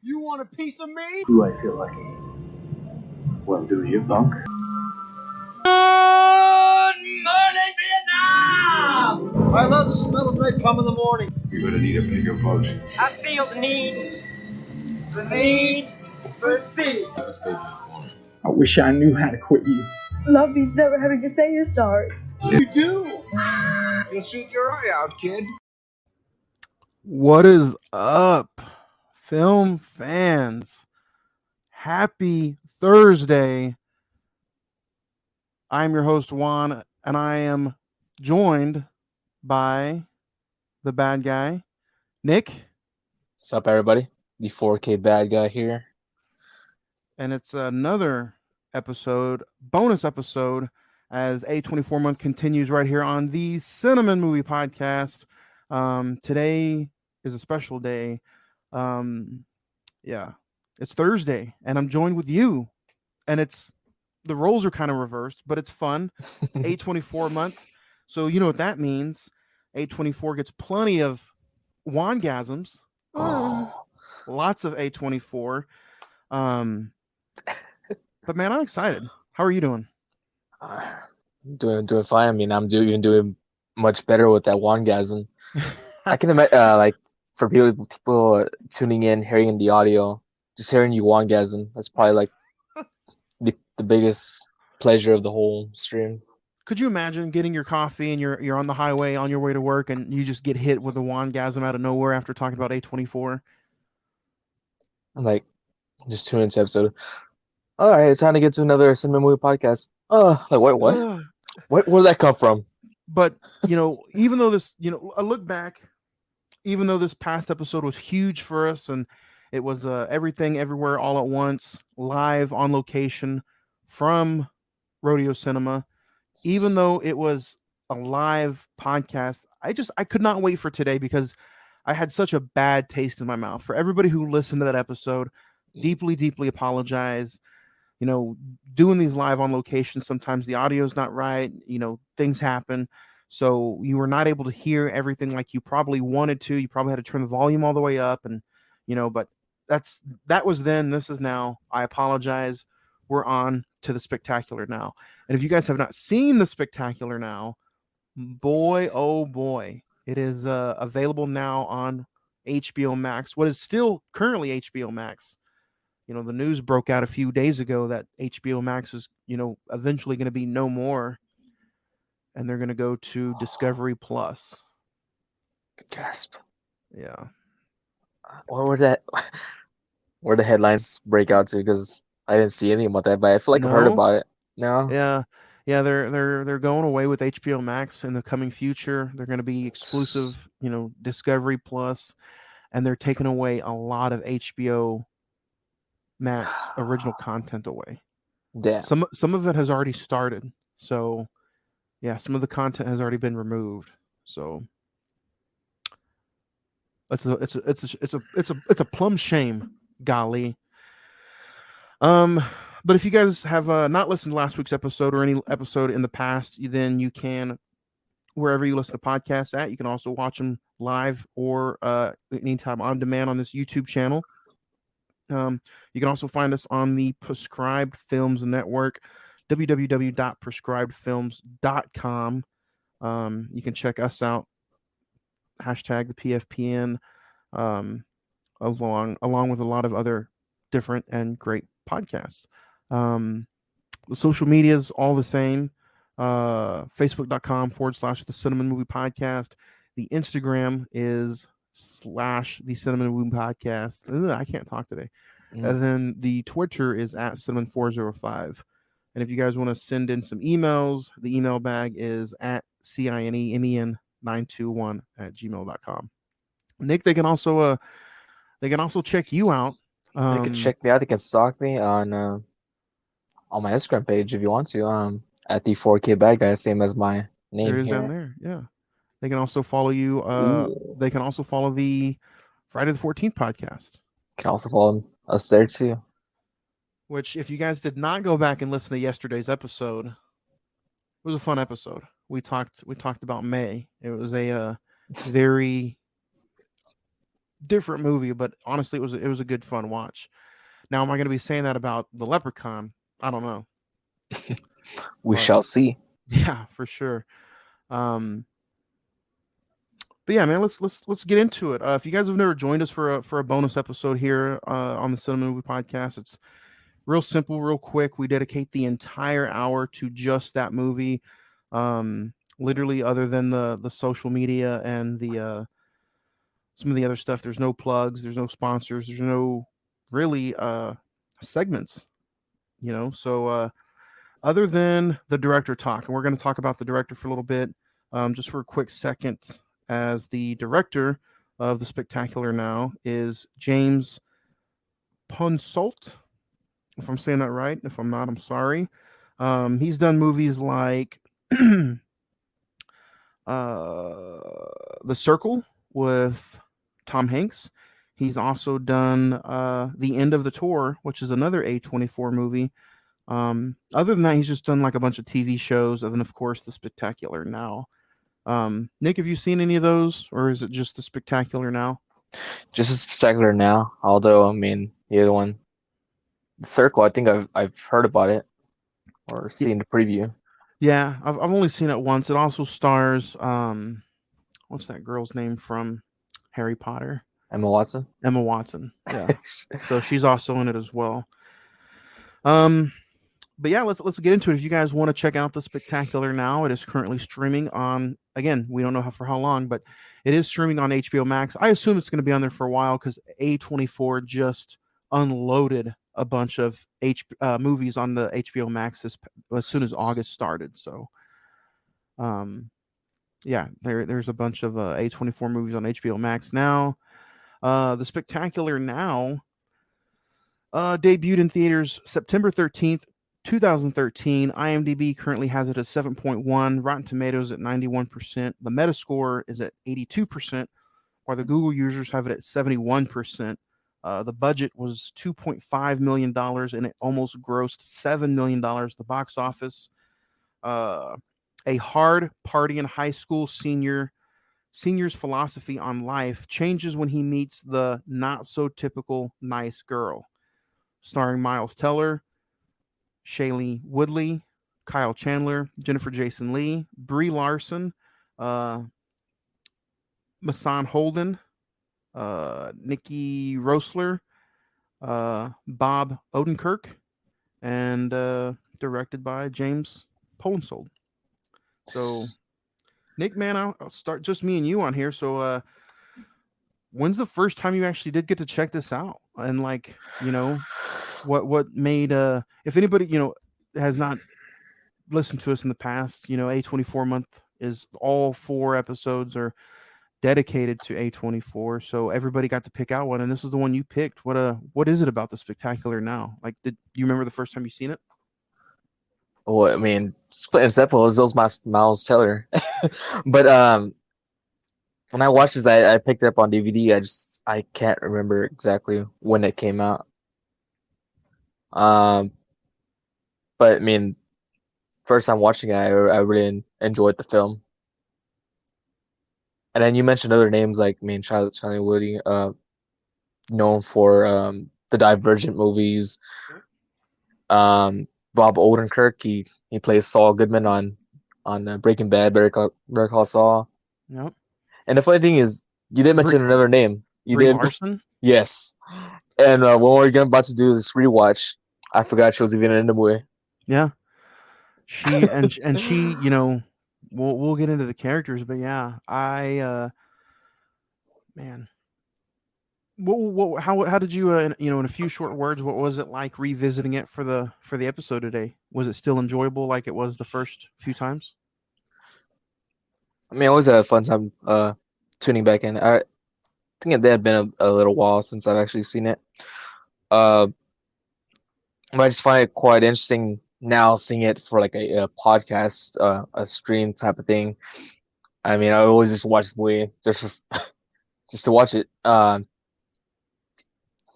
You want a piece of me? Do I feel lucky? Well, do you, punk? Good morning, Vietnam! I love the smell of napalm in the morning. You're gonna need a bigger boat. I feel the need for speed. I wish I knew how to quit you. Love means never having to say you're sorry. You do. You'll shoot your eye out, kid. What is up, film fans? Happy Thursday. I'm your host, Juan, and I am joined by the bad guy, Nick. What's up, everybody? The 4K bad guy here. And it's another episode, bonus episode, as A24 month continues right here on the Cine-Men movie podcast. Today is a special day. It's Thursday, and I'm joined with you. And the roles are kind of reversed, but it's fun. It's A24 month. So you know what that means. A24 gets plenty of Wangasms. Lots of A24. But man, I'm excited. How are you doing? Doing fine. I mean, I'm doing much better with that Wangasm. I can imagine, like, for people tuning in, hearing the audio, just hearing you Wangasm, that's probably like the biggest pleasure of the whole stream. Could you imagine getting your coffee and you're on the highway on your way to work and you just get hit with a Wangasm out of nowhere after talking about A24? I'm like, just tune into episode. All right, it's time to get to another Cine-Men movie podcast. Like what? Where did that come from? But even though this, I look back, even though this past episode was huge for us and it was everything, everywhere, all at once, live on location from Rodeo Cinema. Even though it was a live podcast, I could not wait for today because I had such a bad taste in my mouth. For everybody who listened to that episode, deeply, deeply apologize. Doing these live on location, sometimes the audio's not right, things happen. So you were not able to hear everything like you probably wanted to. You probably had to turn the volume all the way up and, but that was then, this is now. I apologize. We're on to the spectacular now. And if you guys have not seen the spectacular now, boy, oh boy, it is available now on HBO Max. What is still currently HBO Max. The news broke out a few days ago that HBO Max is, eventually going to be no more. And they're going to go to Discovery Plus. Gasp. Yeah. Where the headlines break out to? Because I didn't see anything about that, but I feel like I've heard about it. No. Yeah. They're going away with HBO Max in the coming future. They're going to be exclusive, Discovery Plus, and they're taking away a lot of HBO Max original content away. Damn. Some of it has already started. So yeah, some of the content has already been removed. So it's a plum shame, golly. But if you guys have not listened to last week's episode or any episode in the past, then you can, wherever you listen to podcasts at, you can also watch them live or anytime on demand on this YouTube channel. You can also find us on the Prescribed Films Network, www.prescribedfilms.com. You can check us out, hashtag the PFPN, along with a lot of other different and great podcasts. The social media is all the same. Facebook.com/the Cine-Men Movie Podcast. The Instagram is /the Cine-Men Movie Podcast. I can't talk today. And then the Twitter is at Cine-Men405. And if you guys want to send in some emails, the email bag is at cinemen921@gmail.com. Nick, they can also check you out. They can check me out. They can stalk me on my Instagram page if you want to. At the 4K bad guy, same as my name there it is here. down there. Yeah. They can also follow you. They can also follow the Friday the 14th podcast. Can also follow us there too. Which, if you guys did not go back and listen to yesterday's episode, it was a fun episode. We talked about May. It was a very different movie, but honestly, it was a good fun watch. Now, am I going to be saying that about the Leprechaun? I don't know, We but shall see. yeah, for sure. Um, but yeah, man, let's get into it. If you guys have never joined us for a bonus episode here on the Cinema Movie Podcast, it's real simple, real quick. We dedicate the entire hour to just that movie. Literally, other than the social media and the some of the other stuff, there's no plugs, there's no sponsors, there's no really segments. So other than the director talk, and we're going to talk about the director for a little bit, just for a quick second, as the director of the Spectacular Now is James Ponsoldt. If I'm saying that right, if I'm not, I'm sorry. He's done movies like The Circle with Tom Hanks. He's also done The End of the Tour, which is another A24 movie. Other than that, he's just done like a bunch of TV shows, and then of course The Spectacular Now. Nick, have you seen any of those, or is it just The Spectacular Now? Just as Spectacular Now. Although, I mean, the other one, The Circle, I think I've heard about it or Y- seen the preview. Yeah, I've only seen it once. It also stars what's that girl's name from Harry Potter? Emma Watson. Emma Watson. Yeah. So she's also in it as well. Um, but yeah, let's get into it. If you guys want to check out The Spectacular Now, it is currently streaming on. Again, we don't know for how long, but it is streaming on HBO Max. I assume it's going to be on there for a while because A24 just unloaded a bunch of movies on the HBO Max as soon as August started. So, yeah, there's a bunch of A24 movies on HBO Max now. The Spectacular Now debuted in theaters September 13th, 2013. IMDb currently has it at 7.1, Rotten Tomatoes at 91%. The Metascore is at 82%, while the Google users have it at 71%. The budget was $2.5 million, and it almost grossed $7 million at the box office. A hard party in high school senior's philosophy on life changes when he meets the not so typical nice girl. Starring Miles Teller, Shailene Woodley, Kyle Chandler, Jennifer Jason Leigh, Brie Larson, Masan Holden, Nikki Rosler, Bob Odenkirk, and directed by James Polensold. So, Nick, man, I'll start just me and you on here. So, when's the first time you actually did get to check this out? And what made if anybody has not listened to us in the past, A24 month is all 4 episodes are dedicated to A24, so everybody got to pick out one, and this is the one you picked. What is it about The Spectacular Now? Like, did you remember the first time you seen it? Well, I mean, just plain and simple, it was Miles Teller. But when I watched this, I picked it up on DVD. I can't remember exactly when it came out. Um, but I mean, first time watching it, I really enjoyed the film. And then you mentioned other names like, I mean, Charlie Woody, known for the Divergent movies. Bob Odenkirk, he plays Saul Goodman on Breaking Bad, Better Call Saul. Yep. And the funny thing is, you did mention another name. You Brie did. Larson? Yes. And when we were about to do this rewatch, I forgot she was even in the movie. Yeah. She and she, we'll get into the characters, but yeah, man, how did you in a few short words, what was it like revisiting it for the episode today? Was it still enjoyable like it was the first few times? I mean, I always had a fun time tuning back in. I think it had been a little while since I've actually seen it. But I just find it quite interesting now seeing it for like a podcast, a stream type of thing. I mean, I always just watch the movie just to watch it.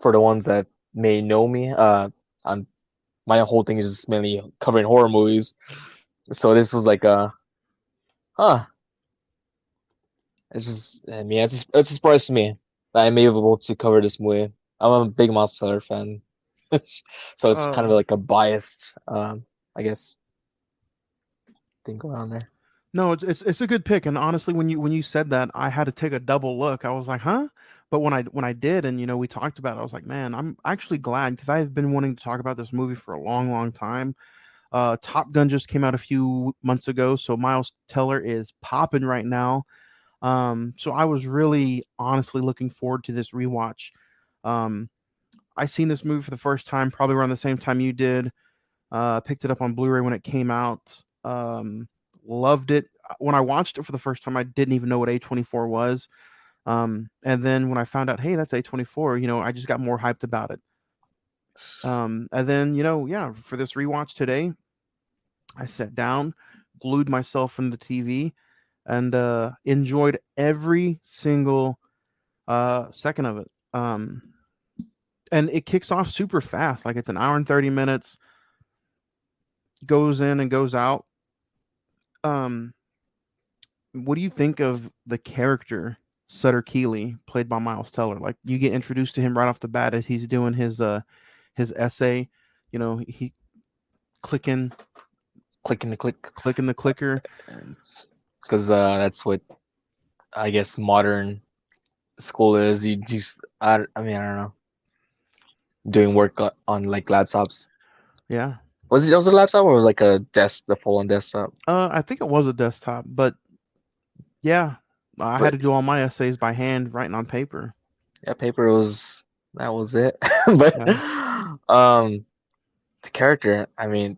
For the ones that may know me, I'm my whole thing is just mainly covering horror movies. So this was like huh. It's just, I mean, it's a surprise to me. that I'm able to cover this movie. I'm a big Miles Teller fan, so it's kind of Uh, like a biased, I guess, thing going on there. no, it's a good pick. And honestly, when you said that, I had to take a double look. I was like, huh? But when I did, and we talked about it, I was like, man, I'm actually glad because I've been wanting to talk about this movie for a long, long time. Top Gun just came out a few months ago, so Miles Teller is popping right now. So I was really honestly looking forward to this rewatch. Um, I seen this movie for the first time probably around the same time you did. Picked it up on Blu-ray when it came out. Loved it. When I watched it for the first time, I didn't even know what A24 was. And then when I found out, hey, that's A24, I just got more hyped about it. And then, yeah, for this rewatch today, I sat down, glued myself in the TV, and enjoyed every single second of it. And it kicks off super fast, like it's an hour and 30 minutes, goes in and goes out. Um, what do you think of the character Sutter Keeley, played by Miles Teller? Like you get introduced to him right off the bat as he's doing his essay. He clicking Clicking the click, clicking the clicker. because that's what I guess modern school is. You do, I mean, I don't know, doing work on like laptops. Yeah. Was it a laptop or was it like a full on desktop? I think it was a desktop, but yeah, I had But to do all my essays by hand, writing on paper. yeah, paper was that was it. But Yeah. um, the character, I mean,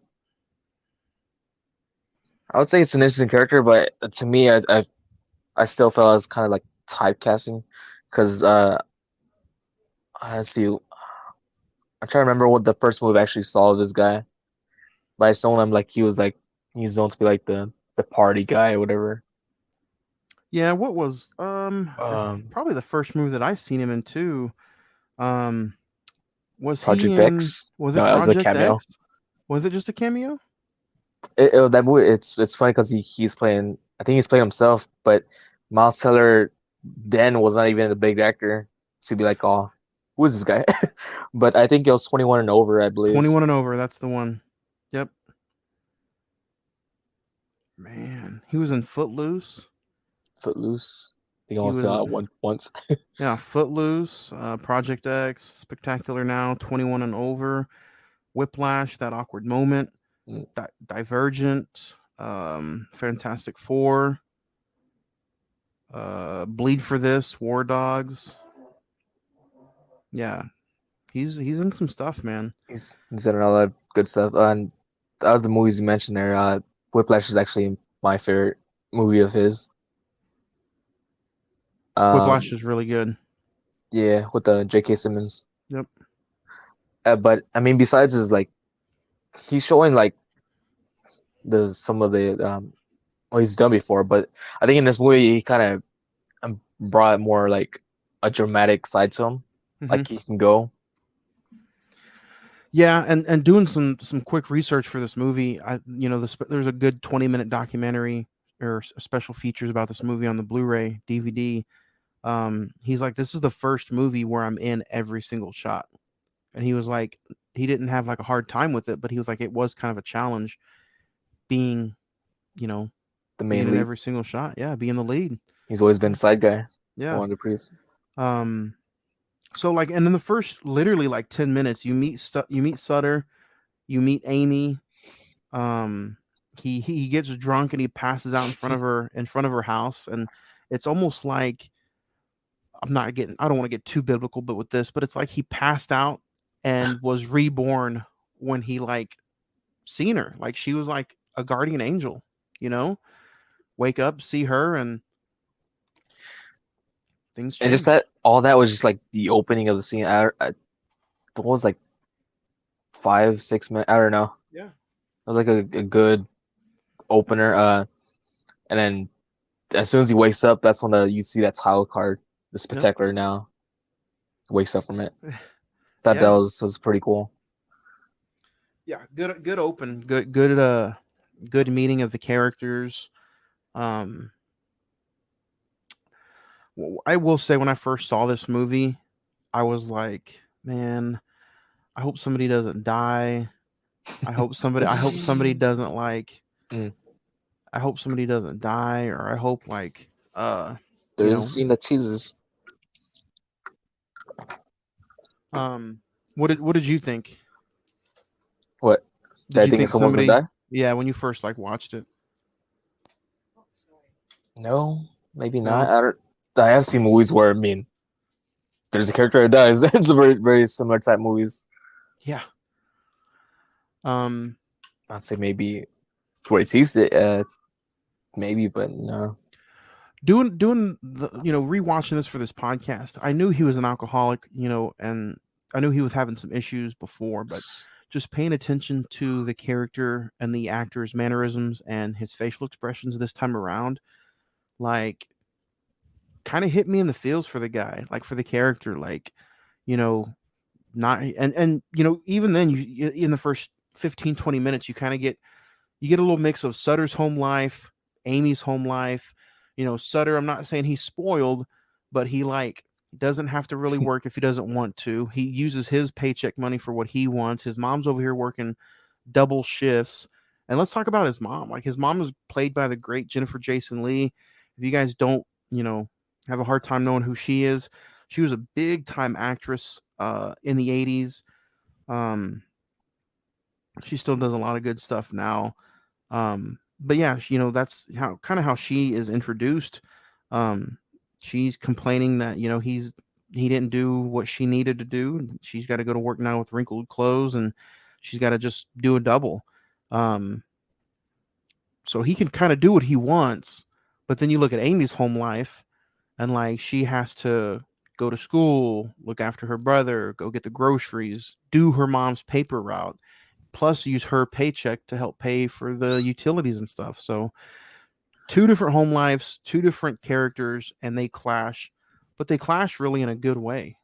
I would say it's an interesting character, but to me, I still felt it was kind of like typecasting, because I see. I'm trying to remember what the first movie I actually saw of this guy, but I saw him like he's known to be like the party guy or whatever. Yeah, what was Um, probably the first movie that I seen him in too. Um was he Project in X. was No, it that was a Project cameo. X? Was it just a cameo? That movie, it's funny because he's playing. I think he's playing himself, but Miles Teller then was not even a big actor to be like, oh, who is this guy? But I think it was 21 and over, I believe. 21 and over, that's the one. Yep. Man, he was in Footloose. Footloose. I think I He only was saw it once. yeah, Footloose, Project X, Spectacular Now, 21 and over, Whiplash, That Awkward Moment, Mm, Divergent, Fantastic Four, Bleed for This, War Dogs. Yeah, he's in some stuff, man. he's done a lot of good stuff. And the other movies you mentioned there, Whiplash is actually my favorite movie of his. Whiplash Um, is really good. yeah, with the J.K. Simmons. Yep. But I mean, besides his like, he's showing like the some of the well, he's done before, but I think in this movie he kind of brought more like a dramatic side to him. Hmm. Like he can go. Yeah, and doing some quick research for this movie, there's a good 20-minute documentary or special features about this movie on the Blu-ray DVD. He's like, this is the first movie where I'm in every single shot, and he was like, he didn't have like a hard time with it, but he was like, it was kind of a challenge being, you know, The being main in lead. every single shot. Yeah, being the lead. He's always been the side guy. Yeah. One of the priest. Um. So like, and in the first literally like 10 minutes, you meet Sutter, you meet Amy. Um, he gets drunk and he passes out in front of her house, and it's almost like I don't want to get too biblical, but with this, but it's like he passed out and was reborn when he like seen her, like she was like a guardian angel, you know. Wake up, see her, and things And just change. that, all that was just like the opening of the scene. What was like 5, 6 minutes? I don't know. Yeah. It was like a good opener. And then as soon as he wakes up, that's when you see that title card, the Yep. spectacular now wakes up from it. Thought that Yeah. was pretty cool. Yeah. Good open. Good meeting of the characters. Um, I will say when I first saw this movie, I was like, man, I hope somebody doesn't die. I hope somebody doesn't like Mm. I hope somebody doesn't die, or I hope like you There's a know, scene that teases. um what did you think? What? Did Did I you think think someone's gonna somebody die? yeah, when you first like watched it? No, maybe not. No. I don't. I have seen movies where I mean, there's a character that dies. It's a very similar type movies. Yeah. Um I'd say maybe where it sees it. Maybe, but no. doing the rewatching this for this podcast, I knew he was an alcoholic, and I knew he was having some issues before, but just paying attention to the character and the actor's mannerisms and his facial expressions this time around, like kind of hit me in the feels for the guy, like for the character, like, you know, not and even then in the first 15-20 minutes you kind of get a little mix of Sutter's home life, Amy's home life. Sutter, I'm not saying he's spoiled, but he like doesn't have to really work if he doesn't want to. He uses his paycheck money for what he wants. His mom's over here working double shifts. And let's talk about his mom. Like his mom was played by the great Jennifer Jason Leigh. If you guys don't, have a hard time knowing who she is, she was a big time actress in the 80s. Um, she still does a lot of good stuff now. But yeah, that's how she is introduced. Um, she's complaining that he didn't do what she needed to do. She's got to go to work now with wrinkled clothes, and she's got to just do a double. Um, so he can kind of do what he wants. But then you look at Amy's home life, and like she has to go to school, look after her brother, go get the groceries, do her mom's paper route, plus use her paycheck to help pay for the utilities and stuff. So two different home lives, two different characters, and they clash, but they clash really in a good way.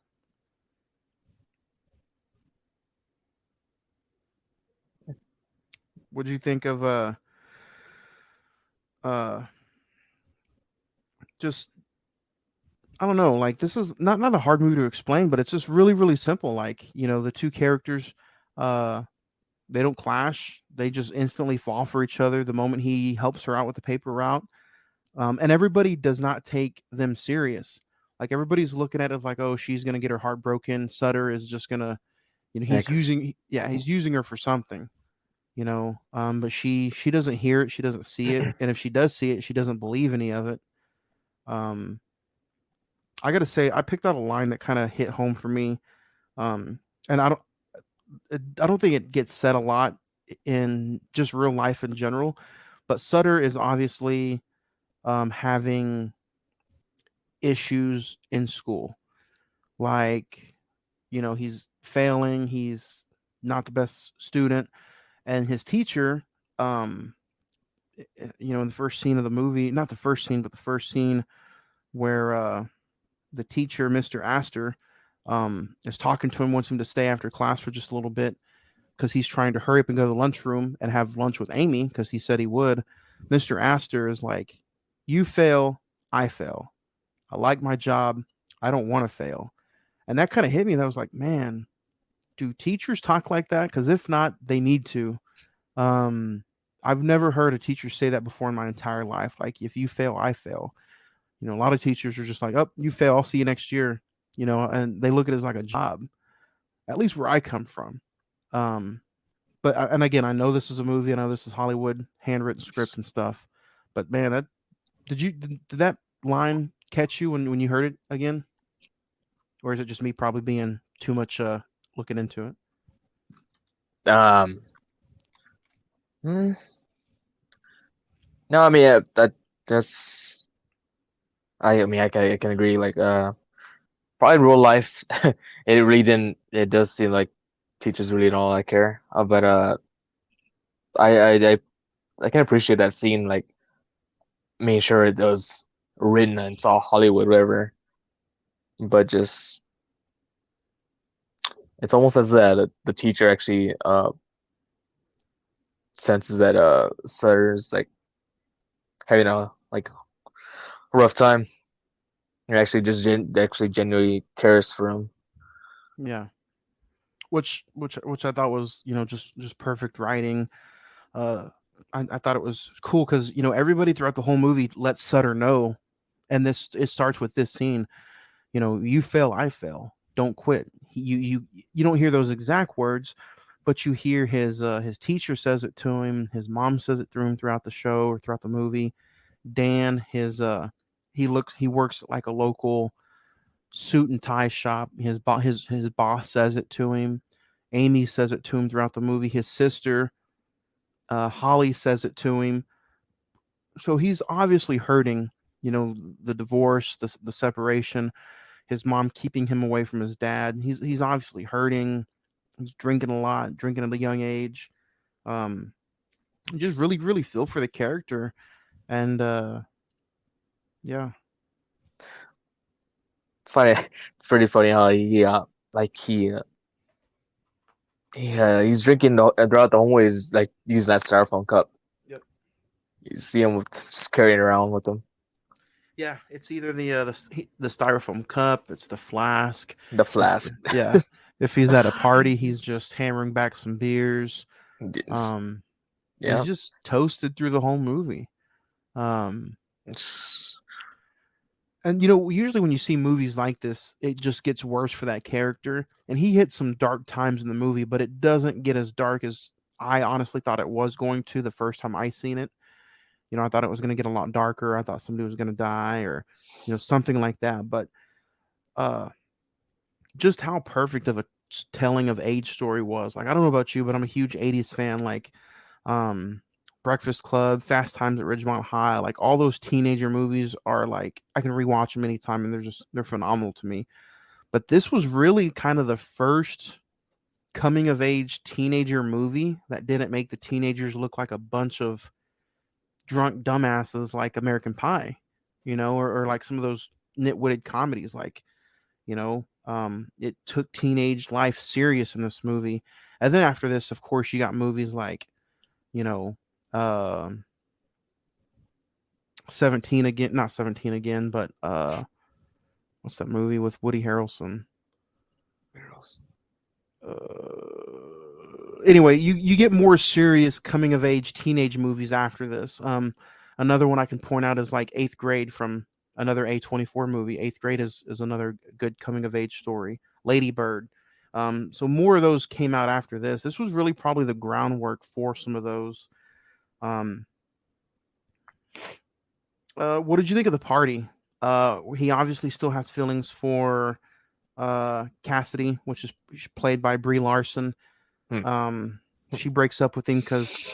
What do you think of uh just I don't know, like this is not a hard movie to explain, but it's just really really simple. Like, the two characters uh they don't clash. They just instantly fall for each other the moment he helps her out with the paper route. And everybody does not take them serious. Like everybody's looking at it like, oh, she's gonna get her heart broken. Sutter is just gonna, Yeah, cause he's using her for something, But she doesn't hear it, she doesn't see it, and if she does see it, she doesn't believe any of it. Um, I gotta say, I picked out a line that kind of hit home for me. And I don't think it gets said a lot in just real life in general, but Sutter is obviously having issues in school. Like, he's failing, he's not the best student, and his teacher, um, in the first scene of the movie, not the first scene, but the first scene where the teacher, Mr. Astor, is talking to him, wants him to stay after class for just a little bit because he's trying to hurry up and go to the lunchroom and have lunch with Amy because he said he would. Mr. Astor is like, you fail, I fail. I like my job. I don't want to fail. And that kind of hit me. That was like, man, do teachers talk like that? Because if not, they need to. Um, I've never heard a teacher say that before in my entire life. Like, if you fail, I fail. A lot of teachers are just like, oh, you fail, I'll see you next year. And they look at it as like a job. At least where I come from. Um, and again, I know this is a movie. I know this is Hollywood, handwritten script and stuff. But man, did that line catch you when you heard it again? Or is it just me probably being too much looking into it? um, hmm, no, I mean that's I mean I can agree. Like probably in real life, it really didn't. It does seem like teachers really don't all that care. But I I I I can appreciate that scene. Like making sure it was written and it's all Hollywood, whatever. But just it's almost as that the teacher actually senses that Sutter's like having a like rough time. and actually actually genuinely cares for him. Yeah, which I thought was just perfect writing. Uh, I thought it was cool because everybody throughout the whole movie lets Sutter know, and this it starts with this scene. You fail, I fail. Don't quit. You don't hear those exact words, but you hear his teacher says it to him. His mom says it through him throughout the show or throughout the movie. Dan, he works at like a local suit and tie shop. His boss says it to him. Amy says it to him throughout the movie. His sister, Holly, says it to him. So he's obviously hurting. The divorce, the separation, his mom keeping him away from his dad. He's obviously hurting. He's drinking a lot, drinking at a young age. Um, just really, really feel for the character, and yeah, It's funny. It's pretty funny how like he's drinking throughout the whole way. He's like using that styrofoam cup. yep, You see him just carrying around with him. yeah. It's either the styrofoam cup, it's the flask. The If flask. yeah, if he's at a party, he's just hammering back some beers. Yes. Um, he's Yeah. just toasted through the whole movie. Um, It's- and usually when you see movies like this, it just gets worse for that character. And he hit some dark times in the movie, but it doesn't get as dark as I honestly thought it was going to the first time I seen it. I thought it was going to get a lot darker. I thought somebody was going to die or something like that. But uh, just how perfect of a telling of age story was. Like I don't know about you, but I'm a huge '80s fan. Like um, Breakfast Club, Fast Times at Ridgemont High, like all those teenager movies are like I can rewatch them anytime, and they're phenomenal to me. But this was really kind of the first coming of age teenager movie that didn't make the teenagers look like a bunch of drunk dumbasses like American Pie, or like some of those nitwitted comedies. Like, it took teenage life serious in this movie. And then after this, of course, you got movies like, you know, um 17 again, not 17 again, but what's that movie with Woody Harrelson? Anyway, you get more serious coming of age teenage movies after this. Another one I can point out is like Eighth Grade from another A24 movie. Eighth Grade is another good coming of age story. Lady Bird. So more of those came out after this. This was really probably the groundwork for some of those. Um, what did you think of the party? He obviously still has feelings for Cassidy, which is played by Brie Larson. Hmm. She breaks up with him because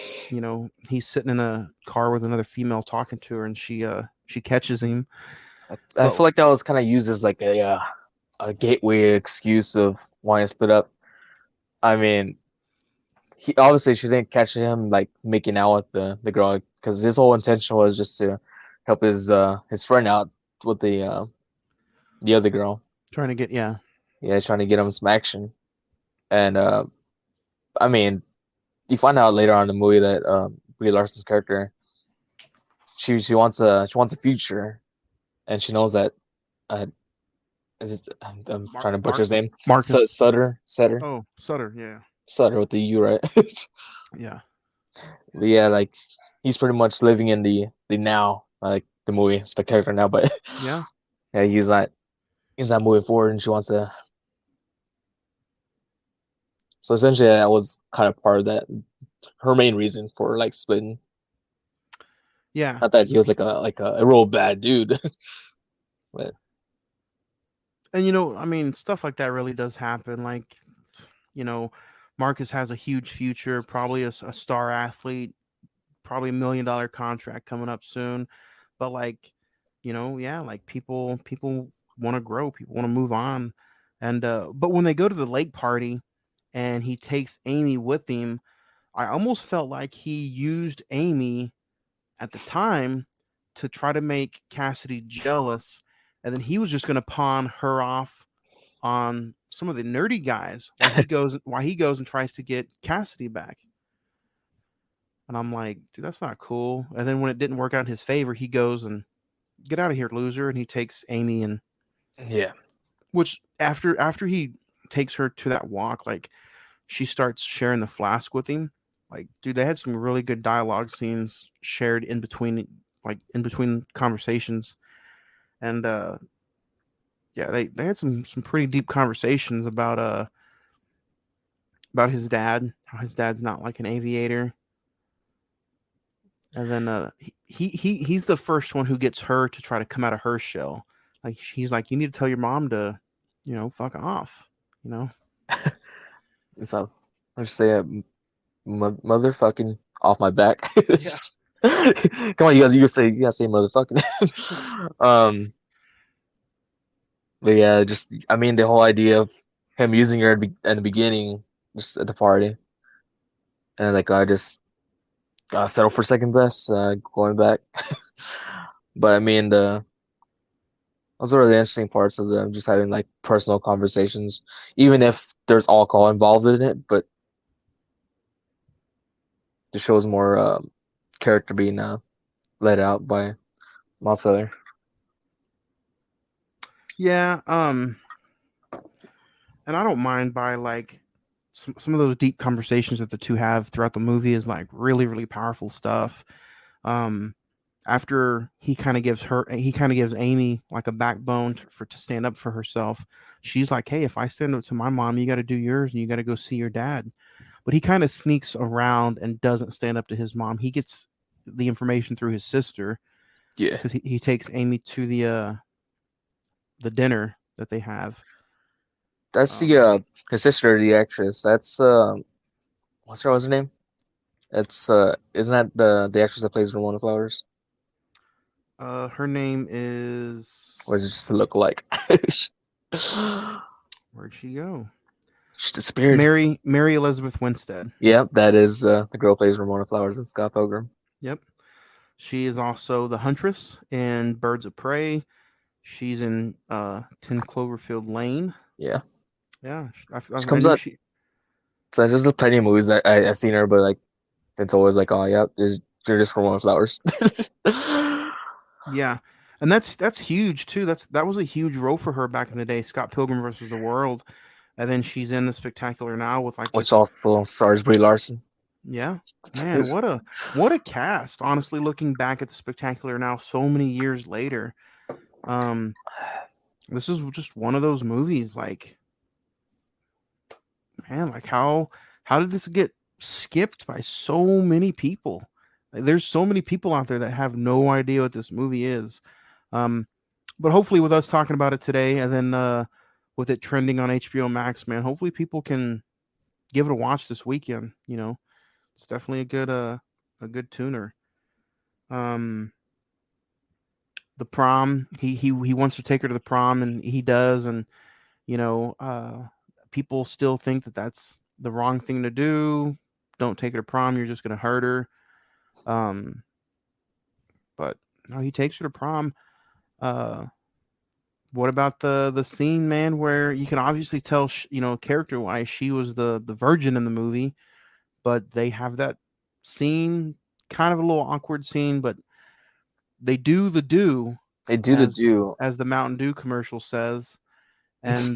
he's sitting in a car with another female talking to her, and she catches him. I But feel like that was kind of used as like a gateway excuse of wanting to split up. I mean, he obviously she didn't catch him like making out with the girl because his whole intention was just to help his friend out with the other girl. trying to get Yeah, trying to get him some action. And I mean, you find out later on in the movie that Brie Larson's character she wants a future, and she knows that uh, is it I'm trying to butcher his name. Marcus. Sutter Oh, Sutter. Yeah, Sutter with the U, right? yeah, But yeah, like he's pretty much living in the now, like the movie Spectacular Now, but yeah. yeah, he's not moving forward, and she wants to. So essentially, that was kind of part of that. Her main reason for like splitting. Yeah. Not that he was like a real bad dude, but And I mean, stuff like that really does happen. Like, you know, Marcus has a huge future, probably a star athlete, probably $1 million contract coming up soon. But like, yeah, like people want to grow, people want to move on. And but when they go to the lake party and he takes Amy with him, I almost felt like he used Amy at the time to try to make Cassidy jealous, and then he was just going to pawn her off on some of the nerdy guys while he goes and tries to get Cassidy back. And I'm like, dude, that's not cool. And then when it didn't work out in his favor, he goes and get out of here, loser, and he takes Amy and Yeah. Which after he takes her to that walk, like she starts sharing the flask with him. Like, dude, they had some really good dialogue scenes shared in between conversations, and yeah, they had some pretty deep conversations about his dad, how his dad's not like an aviator, and then he's the first one who gets her to try to come out of her shell. Like he's like, you need to tell your mom to, fuck off, you know. So let's say motherfucking off my back. Yeah. Come on, you gotta say motherfucking. um, but yeah, just I mean the whole idea of him using her in the beginning, just at the party, and like I just settle for second best, going back. But I mean those are the interesting parts of them just having like personal conversations, even if there's alcohol involved in it, but just shows more character being let out by Montseller. Yeah, and I don't mind by like some of those deep conversations that the two have throughout the movie is like really really powerful stuff. Um, After he kind of gives Amy like a backbone to stand up for herself. She's like, hey, if I stand up to my mom, you got to do yours, and you got to go see your dad. But he kind of sneaks around and doesn't stand up to his mom. He gets the information through his sister Yeah, because he takes Amy to the dinner that they have. that's the Um, his sister, the actress. That's what's her name? That's isn't that the actress that plays Ramona Flowers? her name Or is it just is a look like? where'd she go? She disappeared. Mary Elizabeth Winstead. Yeah, that is the girl who plays Ramona Flowers in Scott Pilgrim. Yep. She is also the Huntress in Birds of Prey. She's in 10 Cloverfield Lane. Yeah, Yeah, she I comes knew out. she. So there's just plenty of movies that I've seen her, but like it's always like, oh yeah, you're just Ramona Flowers. Yeah, and that's huge too. That was a huge role for her back in the day. Scott Pilgrim versus the World, and then she's in the Spectacular Now with like Which this. also stars Brie Larson. Yeah, man, what a cast. Honestly, looking back at the Spectacular Now, so many years later, um, this is just one of those movies. Like, man, like how did this get skipped by so many people? Like, there's so many people out there that have no idea what this movie is. Um, but hopefully, with us talking about it today, and then with it trending on HBO Max, man, hopefully people can give it a watch this weekend. It's definitely a good tuner. Um, the prom, he wants to take her to the prom, and he does, and you know, people still think that that's the wrong thing to do. Don't take her to prom; you're just going to hurt her. Um, but no, he takes her to prom. Uh, what about the scene, man, where you can obviously tell, character wise, she was the virgin in the movie, but they have that scene, kind of a little awkward scene, but they do the do They do the as do. as the Mountain Dew commercial says, and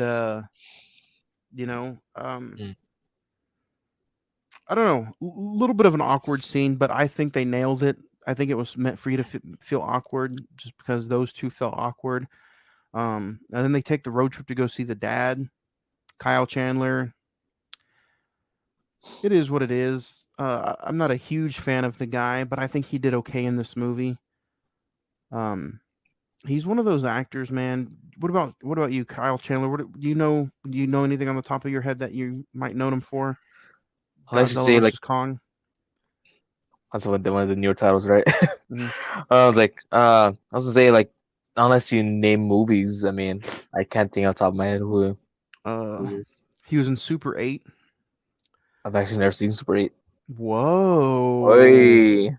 you know, um, Mm. I don't know, a little bit of an awkward scene, but I think they nailed it. I think it was meant for you to feel awkward, just because those two felt awkward. And then they take the road trip to go see the dad, Kyle Chandler. It is what it is. I'm not a huge fan of the guy, but I think he did okay in this movie. Um, he's one of those actors, man. What about you, Kyle Chandler? What do you know anything on the top of your head that you might know him for? Unless you Godzilla say like versus Kong. that's one of the newer titles, right? Mhm. I was gonna say like unless you name movies, I mean, I can't think off the top of my head who Uh, it is. he was in Super 8. I've actually never seen Super 8. Whoa. Oi.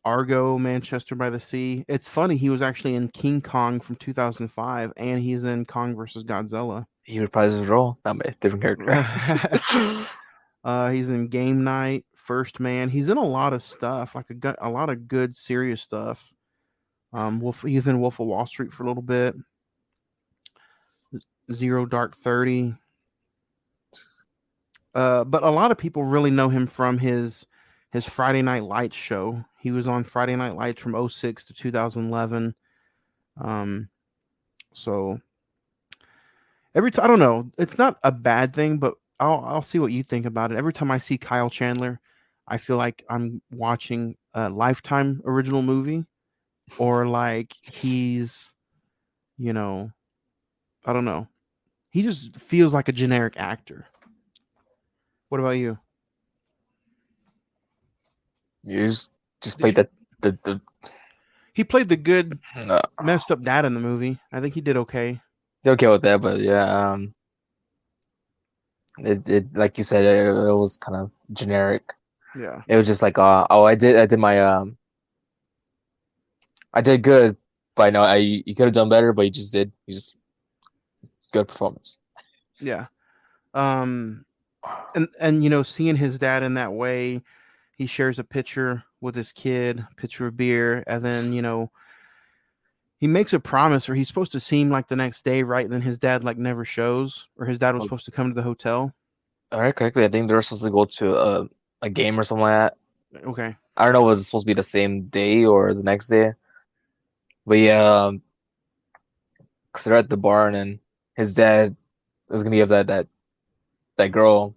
Argo, Manchester by the Sea. It's funny, he was actually in King Kong from 2005, and he's in Kong versus Godzilla. He reprised his role, not my different character. He's in Game Night, First Man. He's in a lot of stuff, like a lot of good serious stuff. He's in Wolf of Wall Street for a little bit. Zero Dark 30. But a lot of people really know him from his Friday Night Lights show. He was on Friday Night Lights from 06 to 2011. So every time, I don't know, it's not a bad thing, but I'll see what you think about it. Every time I see Kyle Chandler, I feel like I'm watching a Lifetime original movie, or like he's, you know, I don't know. He just feels like a generic actor. What about you? You just Did played you? the He played the good, uh, messed up dad in the movie. I think he did okay. they're okay with that, but yeah, it like you said, it was kind of generic. Yeah, It was just like, oh, I did good, but I know you could have done better, but you just good performance. yeah. Um, and seeing his dad in that way, he shares a picture with his kid, picture of beer, and then he makes a promise, or he's supposed to seem like the next day, right? And then his dad like never shows, or his dad was Oh, supposed to come to the hotel. all right, correctly. I think they were supposed to go to a game or something like that. Okay, I don't know, was it supposed to be the same day or the next day? But yeah, because they're at the barn and his dad is gonna give that girl.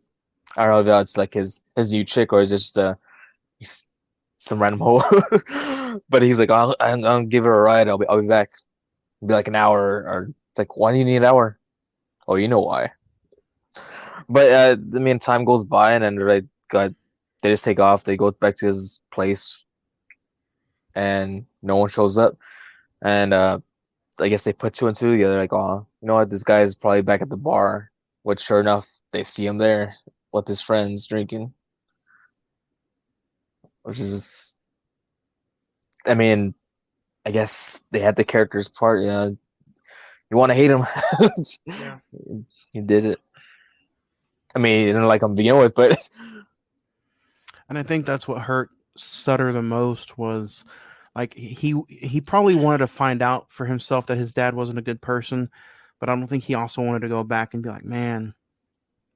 I don't know if that's like his new chick or is it just s- some random hoe. But he's like, I'll give her a ride. I'll be back. It'll be like an hour. Or it's like, why do you need an hour? Oh, you know why. But I mean, time goes by and then they just take off. They go back to his place and no one shows up. And I guess they put two and two together. Like, oh, you know what? This guy is probably back at the bar. Which, sure enough, they see him there with his friends drinking. Which is, I mean, I guess they had the characters part. Yeah, you want to hate him. yeah. He did it. I mean, he didn't like him to begin with, but And I think that's what hurt Sutter the most was like he probably wanted to find out for himself that his dad wasn't a good person, but I don't think he also wanted to go back and be like, man,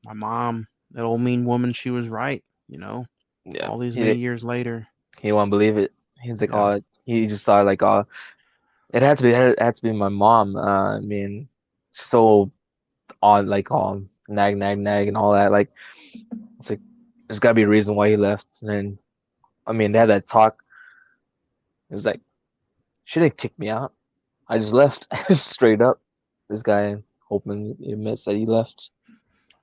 my mom, that old mean woman, she was right. yeah, All these he many didn't, years later. he didn't want to believe it. He's like, Yeah, oh, he just saw like, oh, it had to be my mom. I mean, so on like nag nag nag and all that. Like, it's like there's got to be a reason why he left. And then, I mean, they had that talk. It was like, she didn't kick me out. I just left straight up. This guy hoping he admits that he left.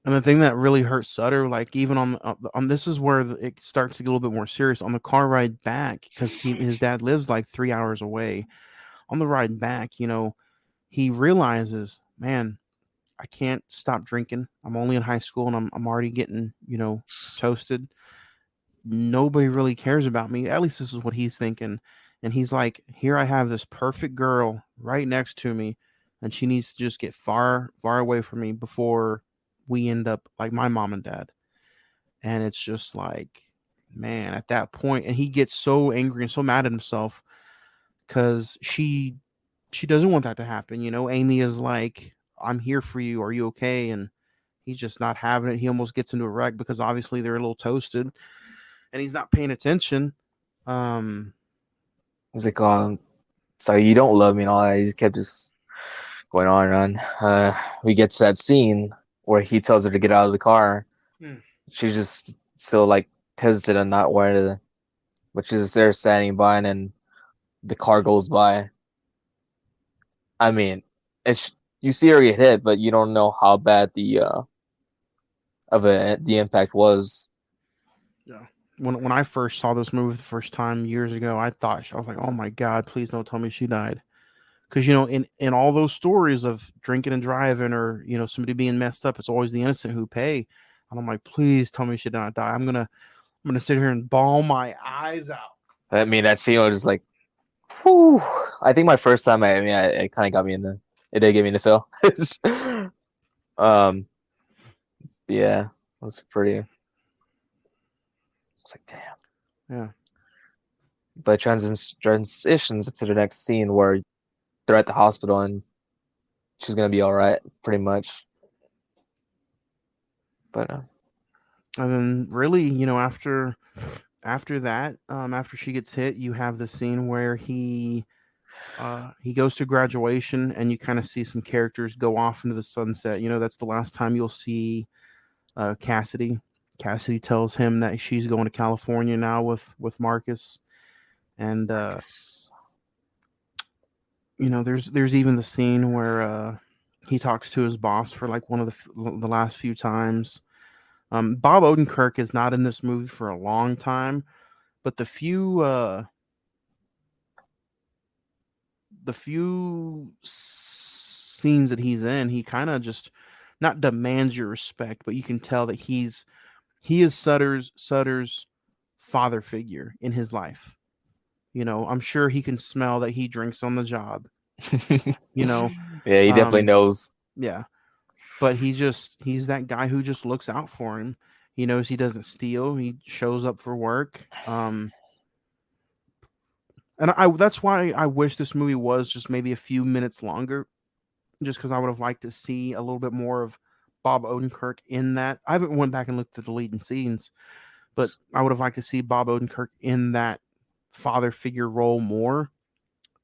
and the thing that really hurt Sutter, like even on this is where it starts to get a little bit more serious on the car ride back because his dad lives like 3 hours away. On the ride back, he realizes, man, I can't stop drinking. I'm only in high school and I'm already getting, toasted. Nobody really cares about me. At least this is what he's thinking. And he's like, here I have this perfect girl right next to me, and she needs to just get far, far away from me before we end up like my mom and dad. And it's just like, man, at that point, and he gets so angry and so mad at himself because she doesn't want that to happen. Amy is like, I'm here for you. Are you okay? And he's just not having it. He almost gets into a wreck because obviously they're a little toasted and he's not paying attention. Um, He's like, oh, so you don't love me and all that. He just kept just going on and on. We get to that scene where he tells her to get out of the car. Hmm. She's just so like hesitant and not wanting to, but she's just there standing by, and then the car goes by. I mean, it's you see her get hit, but you don't know how bad the impact was. yeah. When I first saw this movie the first time years ago, I was like, oh my god, please don't tell me she died. Because in all those stories of drinking and driving, or somebody being messed up, it's always the innocent who pay. And I'm like, please tell me she did not die. I'm gonna sit here and bawl my eyes out. I mean, that scene was just like, whew. I think my first time, it kind of got me in the, it did get me in the feel. um, yeah, it was pretty. I was like, damn. Yeah. But transitions to the next scene where they're at the hospital and she's gonna be all right, pretty much. But And then really, after that, after she gets hit, you have the scene where he goes to graduation, and you kind of see some characters go off into the sunset. That's the last time you'll see Cassidy. Cassidy tells him that she's going to California now with Marcus, and Marcus, there's even the scene where he talks to his boss for like one of the last few times. Bob Odenkirk is not in this movie for a long time, but the few scenes that he's in, he kind of just not demands your respect, but you can tell that he is Sutter's father figure in his life. I'm sure he can smell that he drinks on the job. You know, yeah, he definitely um, knows. yeah, but he's that guy who just looks out for him. He knows he doesn't steal. He shows up for work. And that's why I wish this movie was just maybe a few minutes longer, just because I would have liked to see a little bit more of Bob Odenkirk in that. I haven't went back and looked at the deleted scenes, but I would have liked to see Bob Odenkirk in that father figure role more.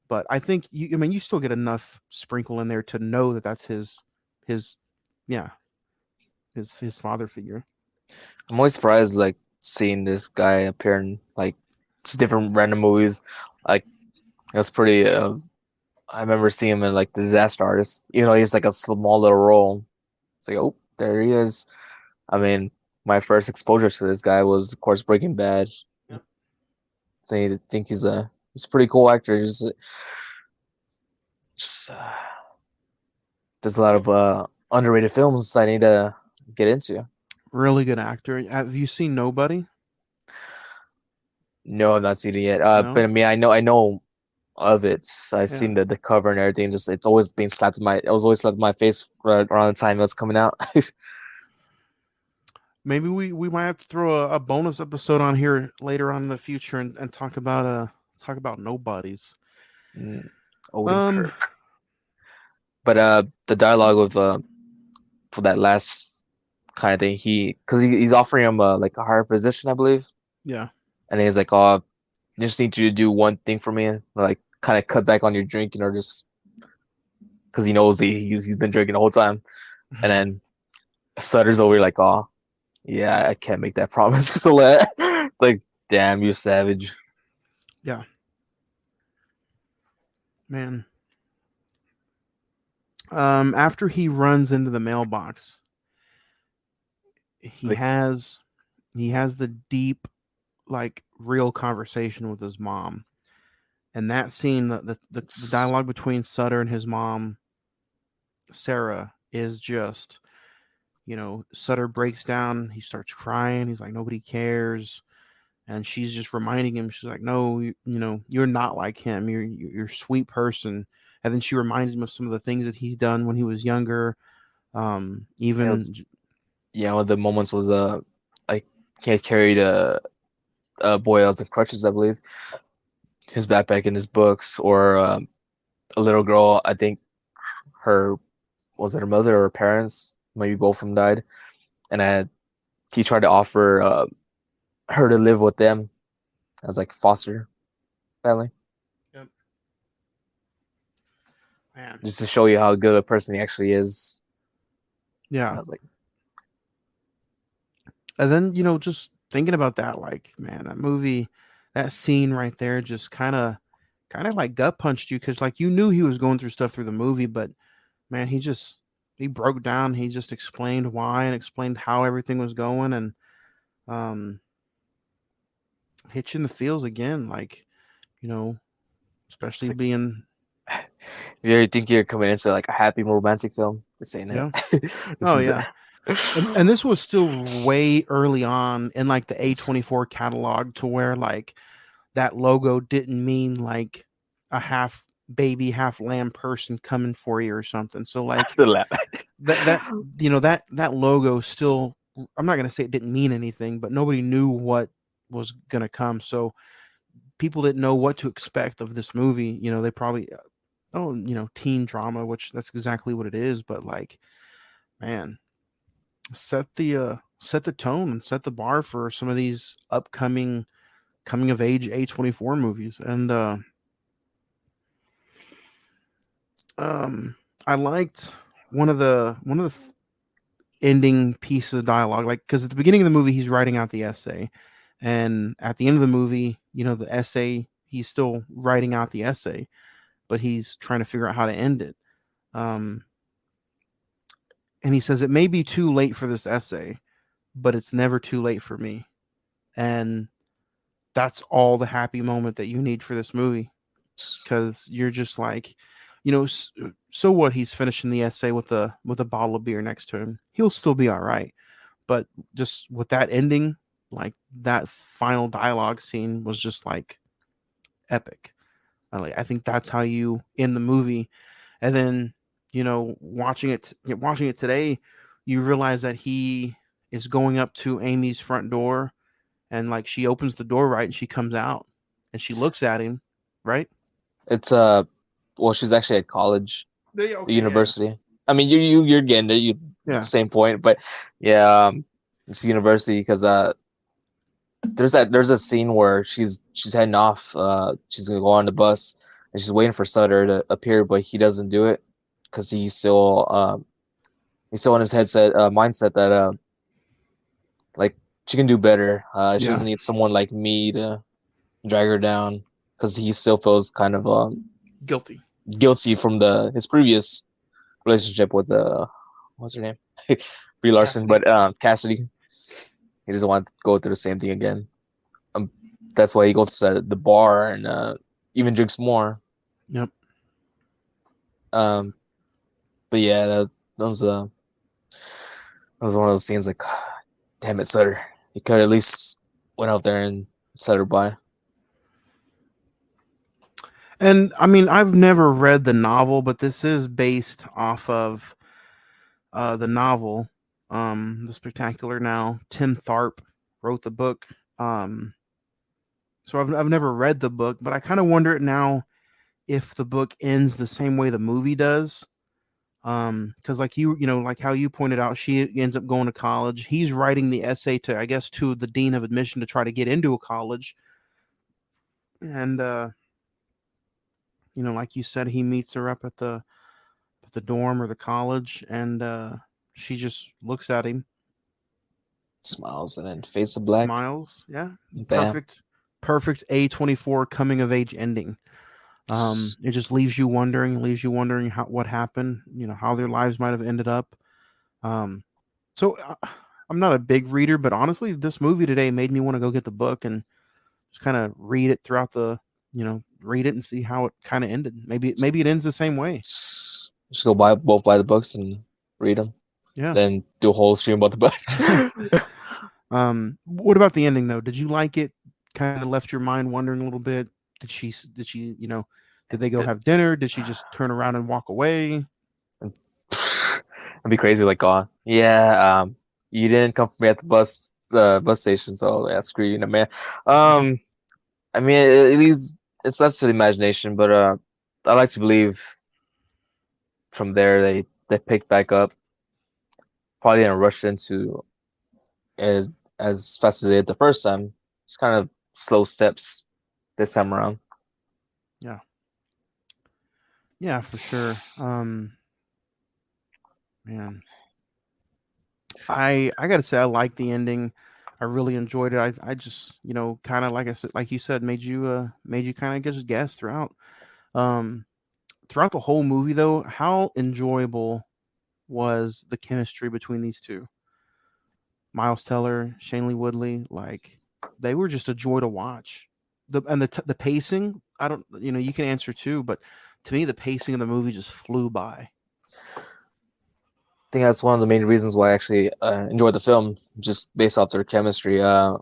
But I think you still get enough sprinkle in there to know that that's his, yeah, his father figure. I'm always surprised, like seeing this guy appear in like just different random movies. Like it was pretty. I remember seeing him in like The Disaster Artist. He's like a small little role. It's like, oh, there he is. I mean, my first exposure to this guy was, of course, Breaking Bad. Yep. They think he's a pretty cool actor. Just there's a lot of underrated films I need to get into. Really good actor. Have you seen Nobody? No, I've not seen it yet. No. But I mean, I know of it. I've Yeah. seen the cover and everything. Just it's always been slapped in my. It was always slapped in my face right around the time it was coming out. Maybe we might have to throw a bonus episode on here later on in the future and talk about Nobodies. Mm, Um, Odenkirk. But the dialogue of for that last kind of thing, because he's offering him like a higher position, I believe, yeah. and he's like, "Oh, just need you to do one thing for me, like kind of cut back on your drinking, or just because he knows he's been drinking the whole time." And then Sutter's over here like, "Oh, yeah, I can't make that promise." So like, damn, you savage. Yeah, man. After he runs into the mailbox, he Like, has he has the deep, like, real conversation with his mom. And that scene, the dialogue between Sutter and his mom, Sarah, is just, Sutter breaks down. He starts crying. He's like, nobody cares. And she's just reminding him. She's like, no, you're not like him. You're a sweet person. And then she reminds him of some of the things that he's done when he was younger. it Even was, one of the moments was like he had carried a boy else in crutches, I believe, his backpack and his books, or a little girl. I think her was it her mother or her parents, maybe both of them died, and he tried to offer her to live with them as like foster family, Yep. Man. just to show you how good a person he actually is. I Yeah. was like, And then, just thinking about that, like, man, that movie, that scene right there just kind of like gut punched you, because like you knew he was going through stuff through the movie, but man, he broke down. He just explained why and explained how everything was going, and um hit you in the feels again, like, you know, it's especially like, being, if you ever think you're coming into like a happy romantic film, this ain't it. yeah. This Oh is yeah. And this was still way early on in like the A24 catalog, to where like that logo didn't mean like a half baby, half lamb person coming for you or something. So like the lap. that that logo still, I'm not going to say it didn't mean anything, but nobody knew what was going to come. So people didn't know what to expect of this movie. They probably, teen drama, which that's exactly what it is. But like, man, set the tone and set the bar for some of these upcoming coming of age A24 movies. And um, I liked one of the ending pieces of dialogue, like because at the beginning of the movie he's writing out the essay, and at the end of the movie, the essay he's still writing out the essay, but he's trying to figure out how to end it. Um, and he says it may be too late for this essay, but it's never too late for me. And that's all the happy moment that you need for this movie, because you're just like, so what? He's finishing the essay with a bottle of beer next to him. He'll still be all right. But just with that ending, like that final dialogue scene was just like epic. I think that's how you end the movie. And then, watching it today, you realize that he is going up to Amy's front door, and like she opens the door right and she comes out and she looks at him, right? It's well, she's actually at college, Yeah, okay, university. I mean, you're getting it. yeah. Same point, but yeah, it's university because there's a scene where she's heading off. She's gonna go on the bus and she's waiting for Sutter to appear, but he doesn't do it because he's still in his mindset that like she can do better. She Yeah. doesn't need someone like me to drag her down because he still feels kind of Guilty. guilty from his previous relationship with what's her name, Brie Larson, Cassidy. but Cassidy. He doesn't want to go through the same thing again. That's why he goes to the bar and even drinks more. Yep. But yeah, that was one of those things like, damn it, Sutter. You could at least went out there and set her by. And I mean, I've never read the novel, but this is based off of the novel. The Spectacular Now. Tim Tharp wrote the book. So I've never read the book, but I kind of wonder now if the book ends the same way the movie does. Because like like how you pointed out, she ends up going to college. He's writing the essay to, I guess, to the dean of admission to try to get into a college. And like you said, he meets her up at the dorm or the college, and she just looks at him, Smiles and then fades to black. smiles. Yeah, Bam. perfect A24 coming of age ending. It just leaves you wondering what happened, how their lives might have ended up. So I'm not a big reader, but honestly, this movie today made me want to go get the book and just kind of read it throughout read it and see how it kind of ended. Maybe it ends the same way. Just go buy the books and read them. Yeah. Then do a whole stream about the books. What about the ending though? Did you like it? Kind of left your mind wondering a little bit. Did she, did they go have dinner? Did she just turn around and walk away? It'd be crazy. Like, yeah, you didn't come for me at the bus station, so yeah, screw you, man. I mean, it's left to the imagination, but I like to believe from there they picked back up. Probably didn't rush into as fast as they did the first time. Just kind of slow steps this time around. Yeah, for sure. Man, I gotta say I like the ending. I really enjoyed it. I just kind of like I said, like you said, made you kind of just guess throughout. Throughout the whole movie though, how enjoyable was the chemistry between these two? Miles Teller, Shailene Woodley, like they were just a joy to watch. The pacing, I don't, you can answer too, but to me the pacing of the movie just flew by. I think that's one of the main reasons why I actually enjoyed the film, just based off their chemistry. I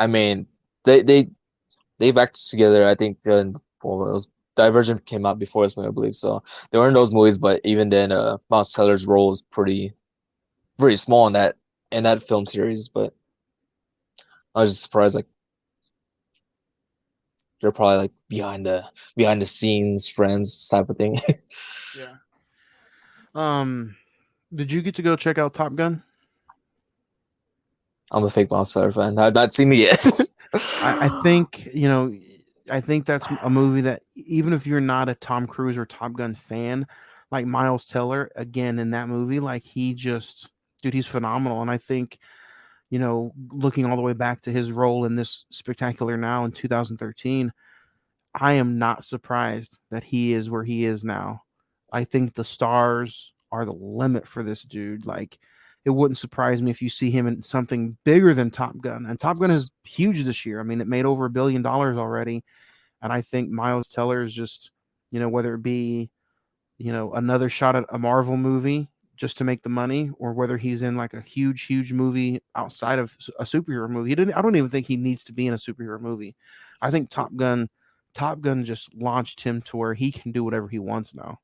mean, they've acted together. I think it was Divergent came out before this movie, I believe. So they were in those movies, but even then, Miles Teller's role is pretty small in that film series. But I was just surprised, like, they're probably like behind the scenes friends type of thing. Yeah. Did you get to go check out Top Gun? I'm a fake Monster fan. I've not seen it yet. I think I think that's a movie that even if you're not a Tom Cruise or Top Gun fan, like Miles Teller again in that movie, like he just dude, he's phenomenal. And I think looking all the way back to his role in this Spectacular Now in 2013, I am not surprised that he is where he is now. I think the stars are the limit for this dude. Like, it wouldn't surprise me if you see him in something bigger than Top Gun. And Top Gun is huge this year. I mean, it made over $1 billion already. And I think Miles Teller is just, whether it be, another shot at a Marvel movie just to make the money, or whether he's in like a huge, huge movie outside of a superhero movie. I don't even think he needs to be in a superhero movie. I think Top Gun just launched him to where he can do whatever he wants now.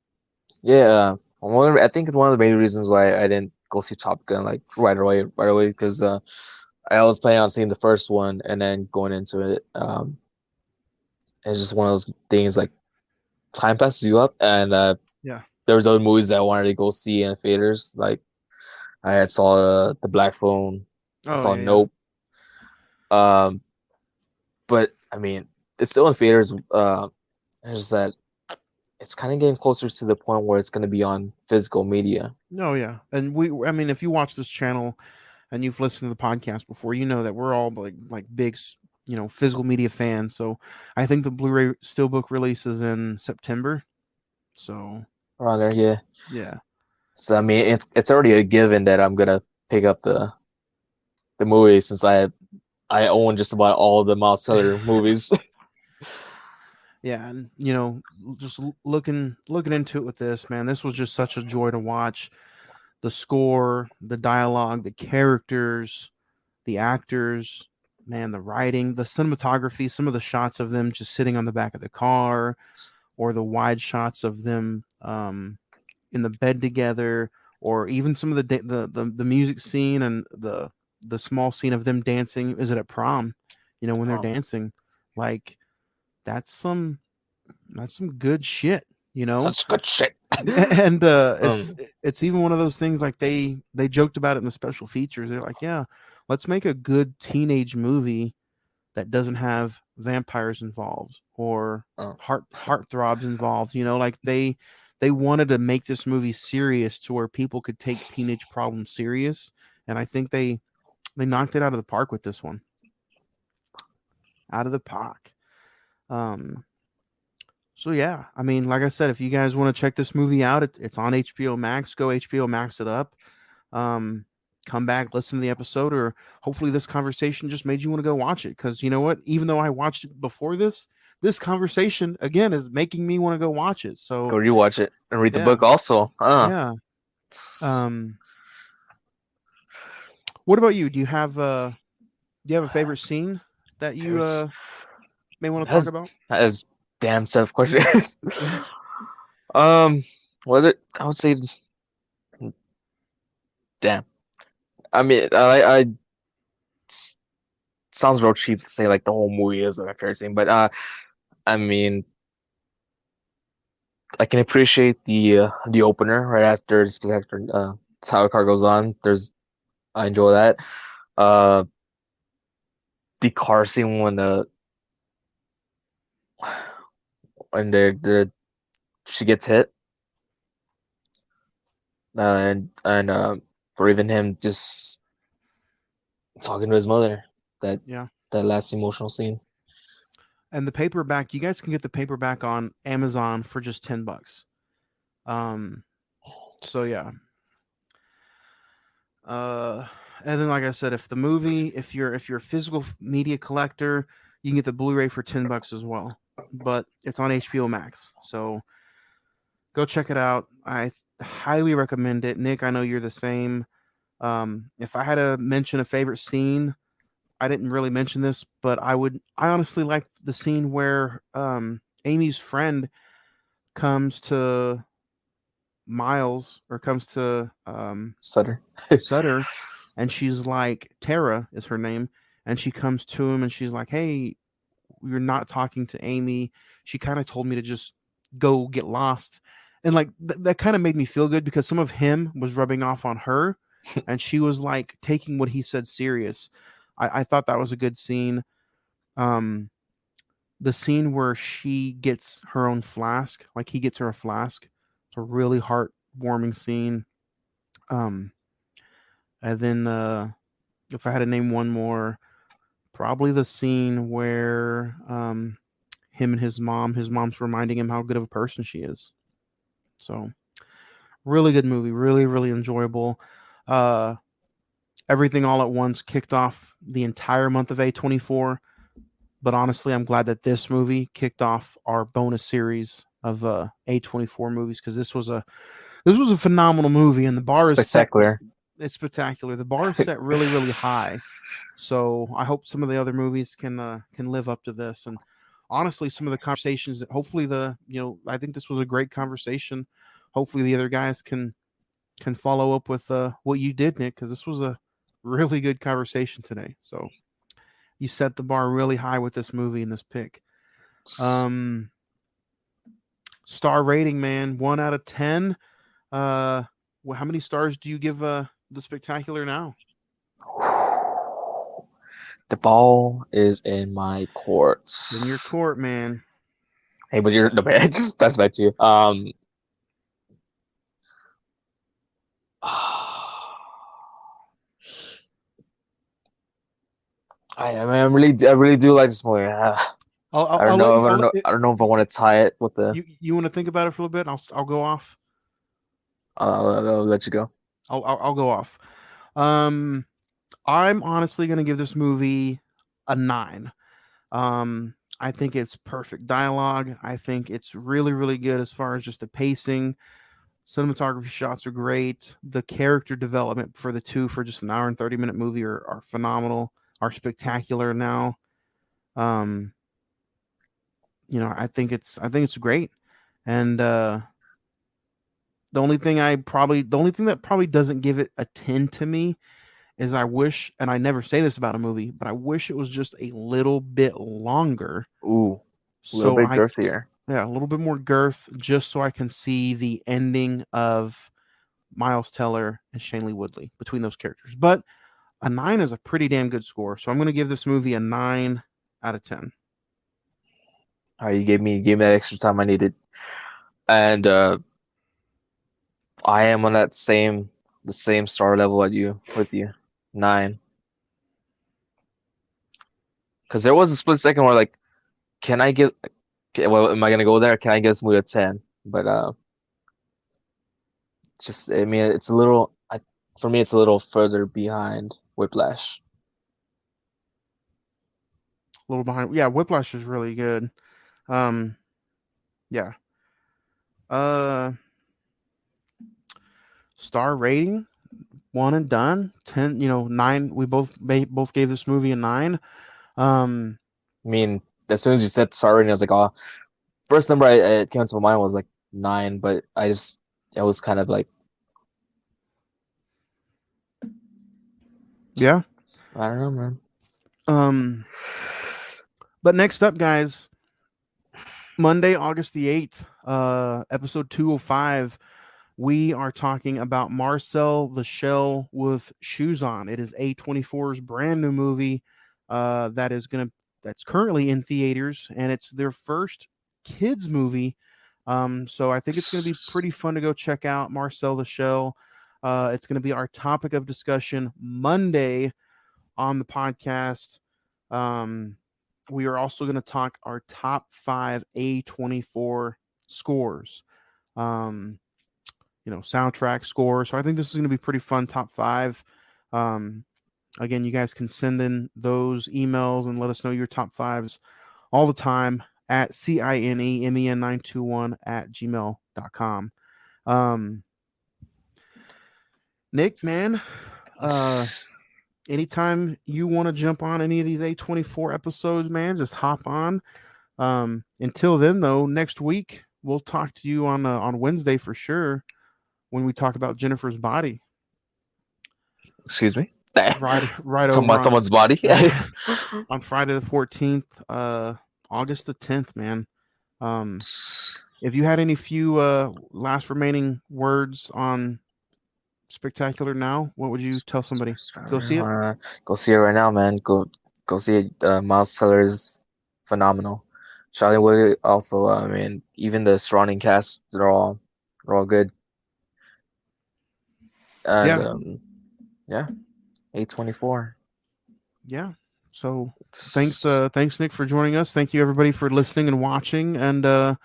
Yeah, I think it's one of the main reasons why I didn't go see Top Gun like right away because I was planning on seeing the first one and then going into it. It's just one of those things like time passes you up, and Yeah. there was other movies that I wanted to go see in theaters. Like I had saw the Black Phone, I Oh saw yeah, yeah. Nope. Um, but I mean, it's still in theaters. It's just that it's kind of getting closer to the point where it's going to be on physical media. No, yeah. And I mean, if you watch this channel and you've listened to the podcast before, you know that we're all like big, physical media fans. So I think the Blu-ray Steelbook releases in September. So Around there, yeah. yeah. So I mean, it's already a given that I'm gonna pick up the movie since I own just about all the Miles Teller movies. Yeah, and just looking into it with this, man, this was just such a joy to watch. The score, the dialogue, the characters, the actors, man, the writing, the cinematography, some of the shots of them just sitting on the back of the car, or the wide shots of them in the bed together, or even some of the music scene and the small scene of them dancing. Is it at prom? When they're Um, dancing, like that's some good shit. Such good shit. And Um, it's even one of those things like they joked about it in the special features. They're like, yeah, let's make a good teenage movie that doesn't have vampires involved or oh, heartthrobs involved. Like they wanted to make this movie serious to where people could take teenage problems serious, and I think they knocked it out of the park with this one. Out of the park. Um, So yeah, I mean, like I said, if you guys want to check this movie out, it's on HBO Max. Go HBO Max it up. Um, Come back, listen to the episode, or hopefully this conversation just made you want to go watch it. Because you know what? Even though I watched it before this conversation again is making me want to go watch it. go So rewatch it and read the yeah, book also. yeah. Um, what about you? Do you have a favorite scene that you There's may want to that talk is about? that is damn tough questions. um, whether I would say, damn. I mean, s- sounds real cheap to say like the whole movie is my favorite scene, but I mean, I can appreciate the opener right after the spectacular tower car goes on. I enjoy that. Uh, the car scene when the she gets hit, and or even him just talking to his mother. That Yeah. that last emotional scene. And the paperback, you guys can get the paperback on Amazon for just $10. Um, so yeah. Uh, and then like I said, if you're a physical media collector, you can get the Blu-ray for $10 as well. But it's on HBO Max, so go check it out. I highly recommend it. Nick, I know you're the same. If I had to mention a favorite scene, I didn't really mention this, but I honestly like the scene where Amy's friend comes to Miles, or comes to Sutter. Sutter, and she's like, Tara is her name, and she comes to him and she's like, "Hey, you're not talking to Amy. She kind of told me to just go get lost. And like that kind of made me feel good because some of him was rubbing off on her and she was like taking what he said serious. I thought that was a good scene. Um, the scene where she gets her own flask, like he gets her a flask. It's a really heartwarming scene. Um, and then if I had to name one more, probably the scene where him and his mom's reminding him how good of a person she is. So really good movie, really, really enjoyable. Everything All at Once kicked off the entire month of A24. But honestly, I'm glad that this movie kicked off our bonus series of A24 movies because this was a phenomenal movie, and the bar is set. Spectacular. It's spectacular. The bar is set really, really high. So I hope some of the other movies can live up to this. And honestly, some of the conversations that hopefully I think this was a great conversation. Hopefully the other guys can follow up with what you did, Nick, because this was a really good conversation today. So you set the bar really high with this movie and this pick. Star rating, man, 1 out of 10. How many stars do you give the Spectacular now? The ball is in my court. In your court, man. Hey, but you're no man. Just pass back to you. I really do like this movie. I don't know if I want to tie it with the. You want to think about it for a little bit? I'll go off. I'll let you go. I'll go off. I'm honestly going to give this movie a 9. I think it's perfect dialogue. I think it's really, really good as far as just the pacing. Cinematography shots are great. The character development for the two for just an hour and 30-minute movie are phenomenal, are spectacular now. I think it's great. And the only thing that probably doesn't give it a 10 to me is I wish, and I never say this about a movie, but I wish it was just a little bit longer. Ooh, a little bit girthier. Yeah, a little bit more girth, just so I can see the ending of Miles Teller and Shailene Woodley between those characters. But a 9 is a pretty damn good score, so I'm going to give this movie a 9 out of 10. All right, you gave me that extra time I needed, and I am on the same star level with you, 9. Because there was a split second where like, am I gonna go there? Can I give this movie a 10? But it's a little. For me, it's a little further behind Whiplash. A little behind. Yeah, Whiplash is really good. Yeah. Star rating, 1 and done. 10. 9. We both gave this movie a 9. I mean, as soon as you said star rating, I was like, oh, first number it came to my mind was like 9, but it was kind of like, yeah, I don't know, man. But next up, guys, Monday, August the 8th, episode 205, we are talking about Marcel the Shell with Shoes On. It is A24's brand new movie that's currently in theaters, and it's their first kids movie. So I think it's going to be pretty fun to go check out Marcel the Shell. It's going to be our topic of discussion Monday on the podcast. We are also going to talk our top 5 A24 scores, soundtrack scores. So I think this is going to be pretty fun. Top 5. Again, you guys can send in those emails and let us know your top 5s all the time at cinemen921@gmail.com. Nick, man, anytime you want to jump on any of these A24 episodes, man, just hop on. Until then, though, next week we'll talk to you on Wednesday for sure when we talk about Jennifer's Body. Excuse me? Right Talking about someone's body? On Friday the 14th. August the 10th, man. If you had any few last remaining words on Spectacular Now, what would you tell somebody? Go see it. Go see it right now, man. Go see it. Miles Teller is phenomenal. Charlie Wood also. I mean, even the surrounding cast, they're all good. And Yeah. A24. Yeah. So thanks Nick for joining us. Thank you everybody for listening and watching. And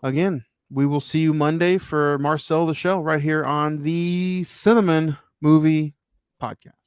again, we will see you Monday for Marcel the Show right here on the Cine-Men Movie Podcast.